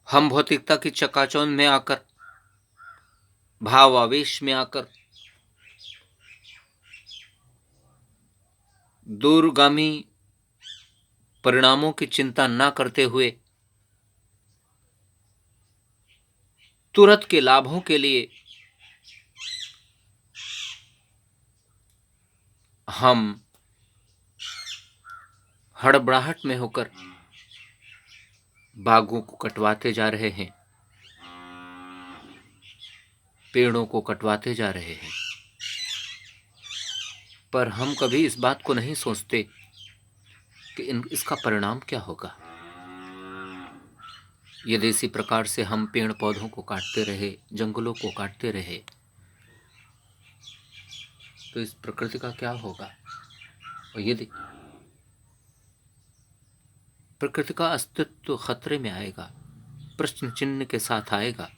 हम भौतिकता की चकाचौंध में आकर, भाव आवेश में आकर, दूरगामी परिणामों की चिंता ना करते हुए तुरंत के लाभों के लिए हम हड़बड़ाहट में होकर बागों को कटवाते जा रहे हैं, पेड़ों को कटवाते जा रहे हैं। पर हम कभी इस बात को नहीं सोचते कि इसका परिणाम क्या होगा। यदि इसी प्रकार से हम पेड़ पौधों को काटते रहे, जंगलों को काटते रहे, तो इस प्रकृति का क्या होगा। और यदि प्रकृति का अस्तित्व खतरे में आएगा, प्रश्न चिन्ह के साथ आएगा,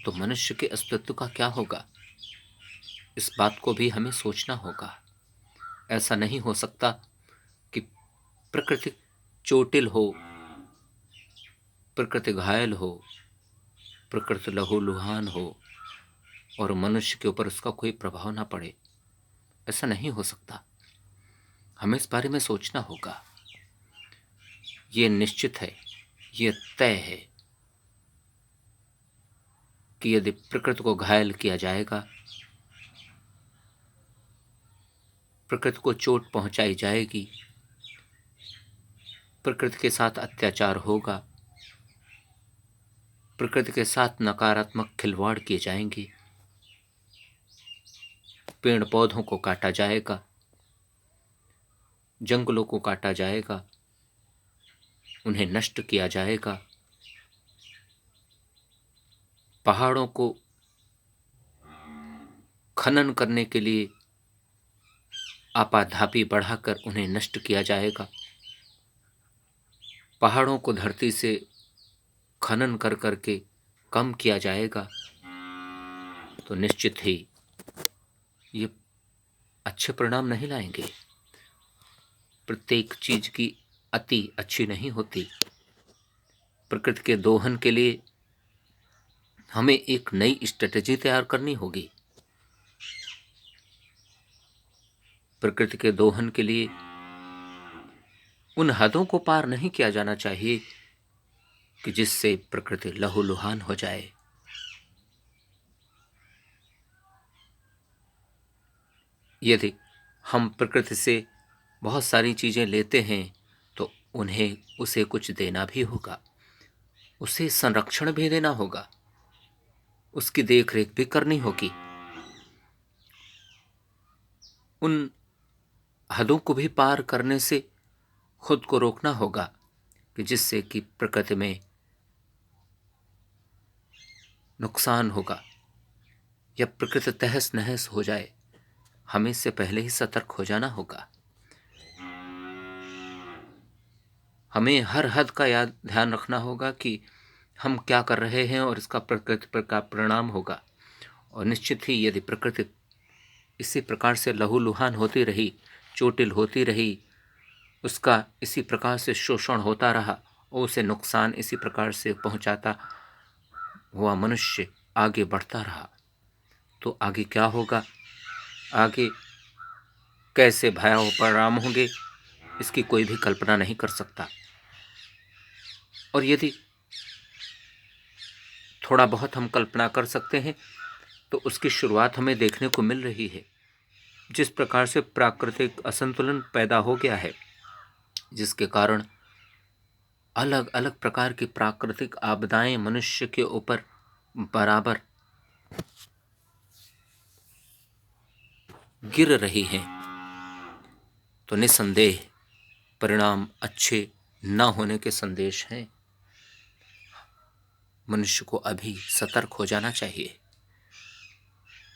तो मनुष्य के अस्तित्व का क्या होगा। इस बात को भी हमें सोचना होगा। ऐसा नहीं हो सकता कि प्रकृति चोटिल हो, प्रकृति घायल हो, प्रकृति लहूलुहान हो और मनुष्य के ऊपर उसका कोई प्रभाव ना पड़े। ऐसा नहीं हो सकता। हमें इस बारे में सोचना होगा। ये निश्चित है, ये तय है कि यदि प्रकृति को घायल किया जाएगा, प्रकृति को चोट पहुंचाई जाएगी, प्रकृति के साथ अत्याचार होगा, प्रकृति के साथ नकारात्मक खिलवाड़ किए जाएंगे, पेड़ पौधों को काटा जाएगा, जंगलों को काटा जाएगा, उन्हें नष्ट किया जाएगा, पहाड़ों को खनन करने के लिए आपाधापी बढ़ाकर उन्हें नष्ट किया जाएगा, पहाड़ों को धरती से खनन कर करके कम किया जाएगा, तो निश्चित ही ये अच्छे परिणाम नहीं लाएंगे। प्रत्येक चीज की अति अच्छी नहीं होती। प्रकृति के दोहन के लिए हमें एक नई स्ट्रेटेजी तैयार करनी होगी। प्रकृति के दोहन के लिए उन हदों को पार नहीं किया जाना चाहिए कि जिससे प्रकृति लहूलुहान हो जाए। यदि हम प्रकृति से बहुत सारी चीजें लेते हैं तो उन्हें उसे कुछ देना भी होगा, उसे संरक्षण भी देना होगा, उसकी देखरेख भी करनी होगी। उन हदों को भी पार करने से खुद को रोकना होगा कि जिससे कि प्रकृति में नुकसान होगा या प्रकृति तहस नहस हो जाए। हमें इससे पहले ही सतर्क हो जाना होगा। हमें हर हद का ध्यान रखना होगा कि हम क्या कर रहे हैं और इसका प्रकृति पर क्या परिणाम होगा। और निश्चित ही यदि प्रकृति इसी प्रकार से लहूलुहान होती रही, चोटिल होती रही, उसका इसी प्रकार से शोषण होता रहा और उसे नुकसान इसी प्रकार से पहुंचाता हुआ मनुष्य आगे बढ़ता रहा, तो आगे क्या होगा, आगे कैसे भयावह परिणाम होंगे, इसकी कोई भी कल्पना नहीं कर सकता। और यदि थोड़ा बहुत हम कल्पना कर सकते हैं तो उसकी शुरुआत हमें देखने को मिल रही है। जिस प्रकार से प्राकृतिक असंतुलन पैदा हो गया है, जिसके कारण अलग अलग प्रकार की प्राकृतिक आपदाएं मनुष्य के ऊपर बराबर गिर रही हैं, तो निस्संदेह परिणाम अच्छे न होने के संदेश हैं। मनुष्य को अभी सतर्क हो जाना चाहिए।